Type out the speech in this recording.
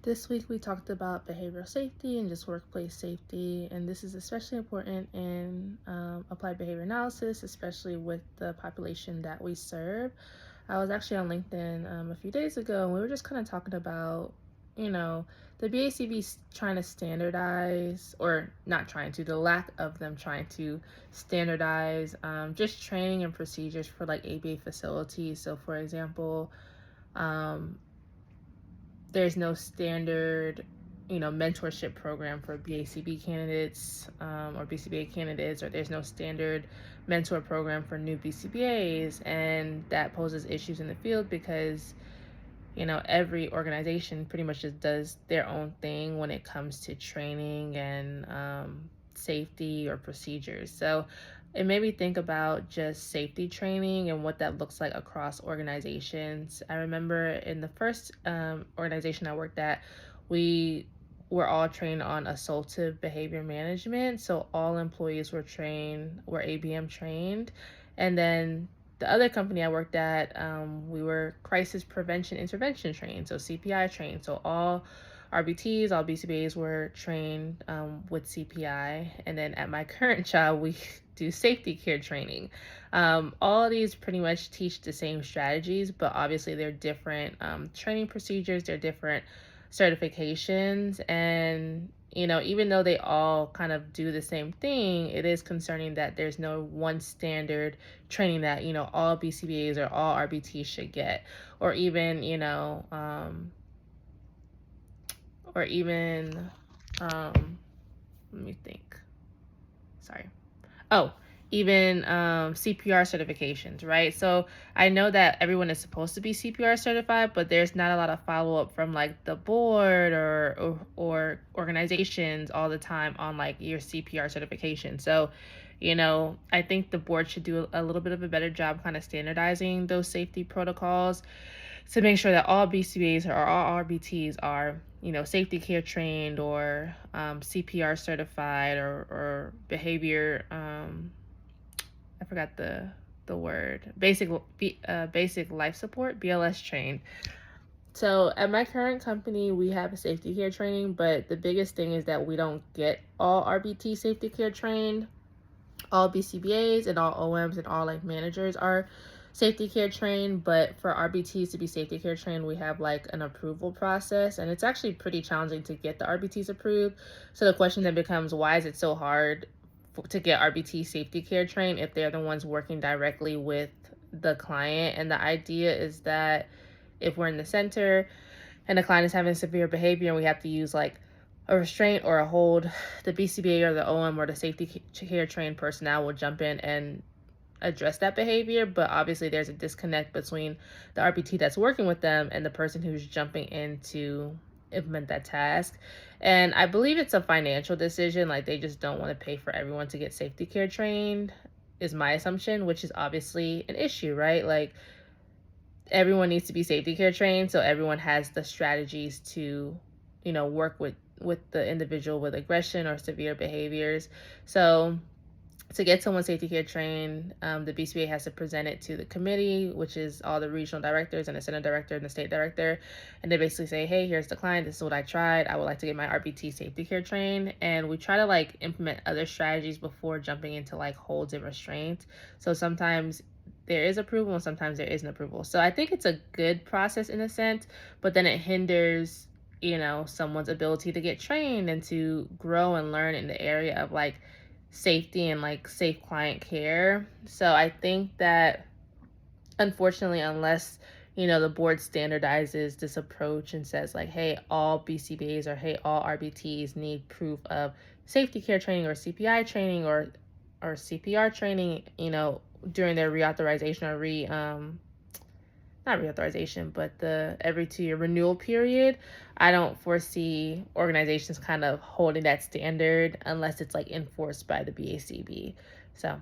This week we talked about behavioral safety and just workplace safety, and this is especially important in applied behavior analysis, especially with the population that we serve. I was actually on LinkedIn a few days ago, and we were just kind of talking about, the BACB trying to standardize, or not trying to, the lack of them trying to standardize just training and procedures for like ABA facilities. So, for example, um, there's no standard, mentorship program for BACB candidates or BCBA candidates, or there's no standard mentor program for new BCBAs, and that poses issues in the field because every organization pretty much just does their own thing when it comes to training and safety or procedures. So it made me think about just safety training and what that looks like across organizations. I remember in the first organization I worked at, we were all trained on assaultive behavior management. So all employees were ABM trained. And then the other company I worked at, we were crisis prevention intervention trained, so CPI trained. So all RBTs, all BCBAs were trained with CPI. And then at my current job, we do safety care training. All of these pretty much teach the same strategies, but obviously they're different training procedures, they're different certifications, and even though they all kind of do the same thing, it is concerning that there's no one standard training that all BCBAs or all RBTs should get, or even or even let me think. Sorry. Oh, even CPR certifications, right? So I know that everyone is supposed to be CPR certified, but there's not a lot of follow up from like the board or organizations all the time on like your CPR certification. So, I think the board should do a little bit of a better job kind of standardizing those safety protocols to make sure that all BCBAs or all RBTs are, safety care trained or CPR certified or behavior. I forgot the word. Basic life support, BLS trained. So at my current company, we have a safety care training, but the biggest thing is that we don't get all RBT safety care trained. All BCBAs and all OMs and all like managers are safety care trained, but for RBTs to be safety care trained, we have like an approval process, and it's actually pretty challenging to get the RBTs approved. So the question then becomes, why is it so hard to get RBT safety care trained if they're the ones working directly with the client? And the idea is that if we're in the center and the client is having severe behavior and we have to use like a restraint or a hold, the BCBA or the OM or the safety care trained personnel will jump in and address that behavior. But obviously there's a disconnect between the RBT that's working with them and the person who's jumping in to implement that task. And I believe it's a financial decision. Like they just don't want to pay for everyone to get safety care trained, is my assumption, which is obviously an issue, right? Like everyone needs to be safety care trained so everyone has the strategies to work with the individual with aggression or severe behaviors. So to get someone safety care trained, the BCBA has to present it to the committee, which is all the regional directors and the center director and the state director. And they basically say, hey, here's the client. This is what I tried. I would like to get my RBT safety care trained. And we try to like implement other strategies before jumping into like holds and restraints. So sometimes there is approval and sometimes there isn't approval. So I think it's a good process in a sense, but then it hinders someone's ability to get trained and to grow and learn in the area of like safety and like safe client care. So I think that unfortunately, unless the board standardizes this approach and says like, hey, all BCBAs or hey, all RBTs need proof of safety care training or CPI training or CPR training, during their reauthorization or not reauthorization, but the every 2 year renewal period, I don't foresee organizations kind of holding that standard unless it's like enforced by the BACB. So